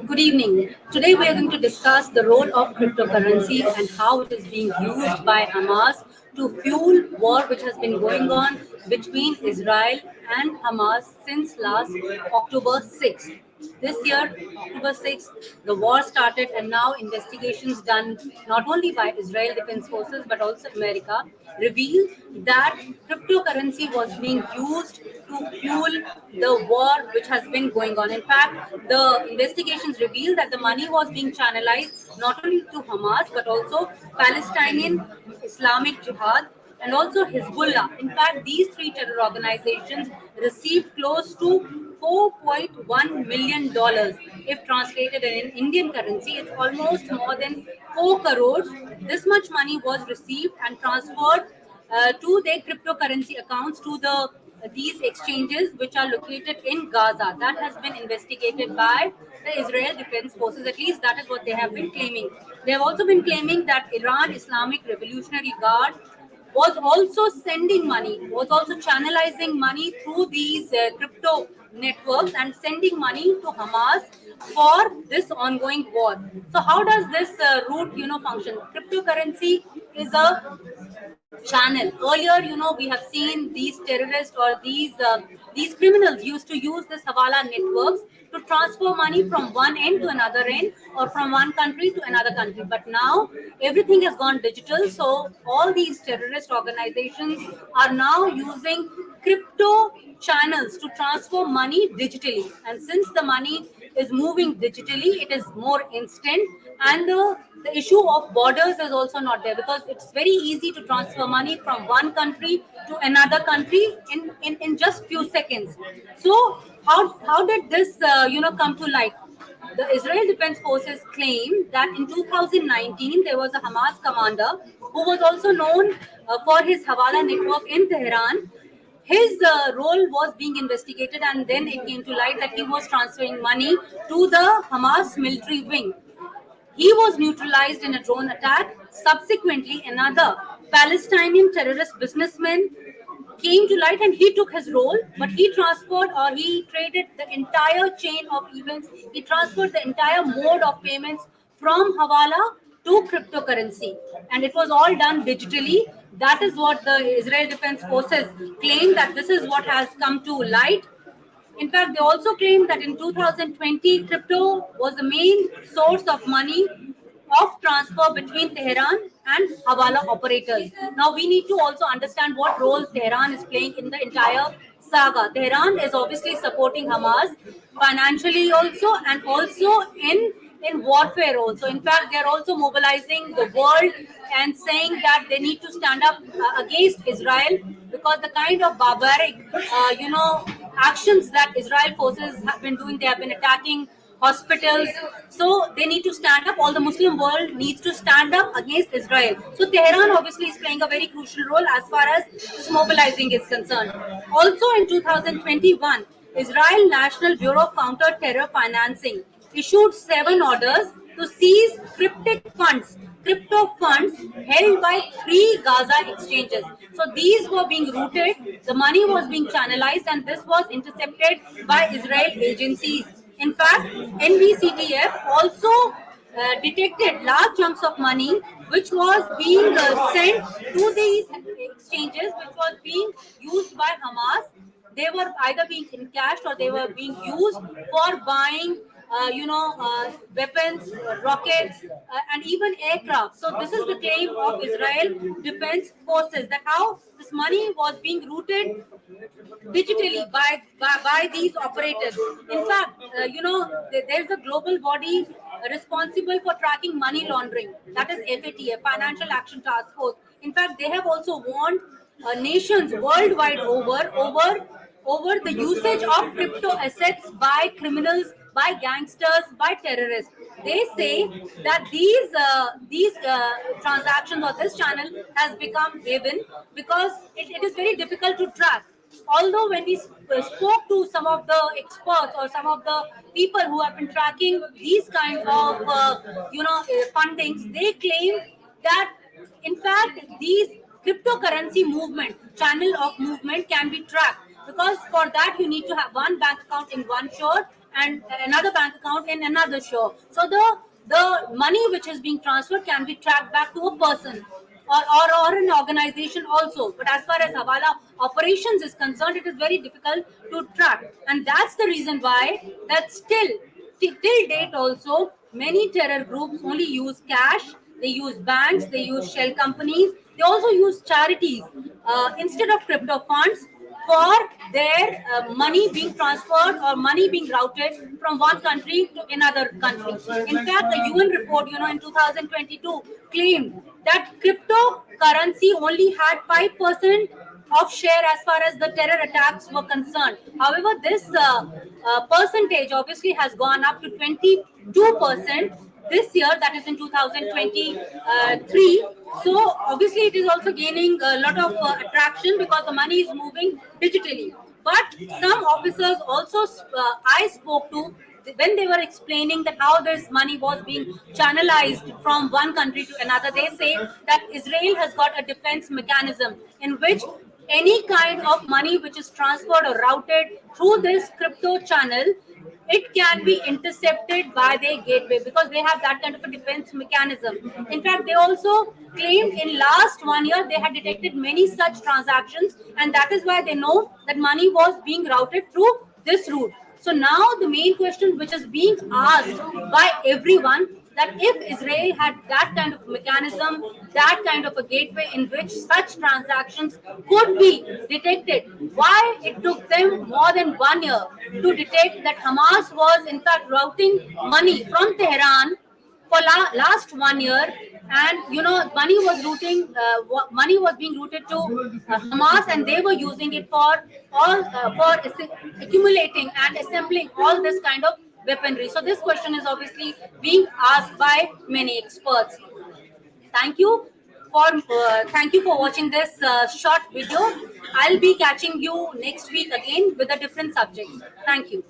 Good evening. Today we are going to discuss the role of cryptocurrency and how it is being used by Hamas to fuel war which has been going on between Israel and Hamas since last October 6th. This year, October 6th, the war started and now investigations done not only by Israel Defense Forces but also America reveal that cryptocurrency was being used to fuel the war which has been going on. In fact, the investigations reveal that the money was being channelized not only to Hamas but also Palestinian Islamic Jihad and also Hezbollah. In fact, these three terror organizations received close to $4.1 million. If translated in Indian currency, it's almost more than 4 crores. This much money was received and transferred to their cryptocurrency accounts to these exchanges which are located in Gaza. That has been investigated by the Israel Defense Forces. At least that is what they have been claiming. They have also been claiming that Iran Islamic Revolutionary Guard was also sending money, was also channelizing money through these crypto networks and sending money to Hamas for this ongoing war. So how does this route, function? Cryptocurrency is a channel. Earlier, we have seen these terrorists or these criminals used to use this Hawala networks to transfer money from one end to another end or from one country to another country. But now everything has gone digital. So all these terrorist organizations are now using crypto channels to transfer money digitally. And since the money is moving digitally, it is more instant, and the issue of borders is also not there because it's very easy to transfer money from one country to another country in just few seconds. So how did this come to light? The Israel Defense Forces claim that in 2019 there was a Hamas commander who was also known for his Hawala network in Tehran. His role was being investigated, and then it came to light that he was transferring money to the Hamas military wing. He was neutralized in a drone attack. Subsequently, another Palestinian terrorist businessman came to light and he took his role, but he transferred or he traded the entire chain of events. He transferred the entire mode of payments from Hawala to cryptocurrency, and it was all done digitally. That is what the Israel Defense Forces claim, that this is what has come to light. In fact, they also claimed that in 2020, crypto was the main source of money of transfer between Tehran and Hawala operators. Now, we need to also understand what role Tehran is playing in the entire saga. Tehran is obviously supporting Hamas financially also, and also in warfare also. In fact, they are also mobilizing the world and saying that they need to stand up against Israel because the kind of barbaric, actions that Israel forces have been doing. They have been attacking hospitals. So they need to stand up. All the Muslim world needs to stand up against Israel. So Tehran obviously is playing a very crucial role as far as this mobilizing is concerned. Also in 2021, Israel National Bureau of Counter-Terror Financing issued 7 orders to seize crypto funds held by 3 Gaza exchanges. So these were being routed, the money was being channelized, and this was intercepted by Israel agencies. In fact, NBCTF also detected large chunks of money which was being sent to these exchanges, which was being used by Hamas. They were either being encashed or they were being used for buying weapons, rockets, and even aircraft. So this is the claim of Israel Defense Forces, that how this money was being routed digitally by these operators. In fact, there's a global body responsible for tracking money laundering. That is FATF, Financial Action Task Force. In fact, they have also warned nations worldwide over the usage of crypto assets by criminals, by gangsters, by terrorists. They say that these transactions or this channel has become haven because it is very difficult to track. Although when we spoke to some of the experts or some of the people who have been tracking these kind of fundings, they claim that in fact these cryptocurrency movement channel of movement can be tracked. because for that you need to have one bank account in one shore and another bank account in another shore. So the money which is being transferred can be tracked back to a person or an organization also. But as far as Hawala operations is concerned, it is very difficult to track. And that's the reason why that still, till date also, many terror groups only use cash, they use banks, they use shell companies, they also use charities instead of crypto funds for their money being transferred or money being routed from one country to another country. In fact, the UN report, in 2022 claimed that cryptocurrency only had 5% of share as far as the terror attacks were concerned. However, this percentage obviously has gone up to 22% this year, that is in 2023. So obviously it is also gaining a lot of attraction because the money is moving digitally. But some officers also I spoke to, when they were explaining that how this money was being channelized from one country to another, they say that Israel has got a defense mechanism in which any kind of money which is transferred or routed through this crypto channel, it can be intercepted by their gateway because they have that kind of a defense mechanism. In fact, they also claimed in last 1 year they had detected many such transactions, and that is why they know that money was being routed through this route. So now the main question which is being asked by everyone, that if Israel had that kind of mechanism, that kind of a gateway in which such transactions could be detected, why it took them more than 1 year to detect that Hamas was in fact routing money from Tehran for last 1 year, and money was being routed to Hamas, and they were using it for accumulating and assembling all this kind of weaponry. So this question is obviously being asked by many experts. Thank you for watching this short video. I'll be catching you next week again with a different subject. Thank you.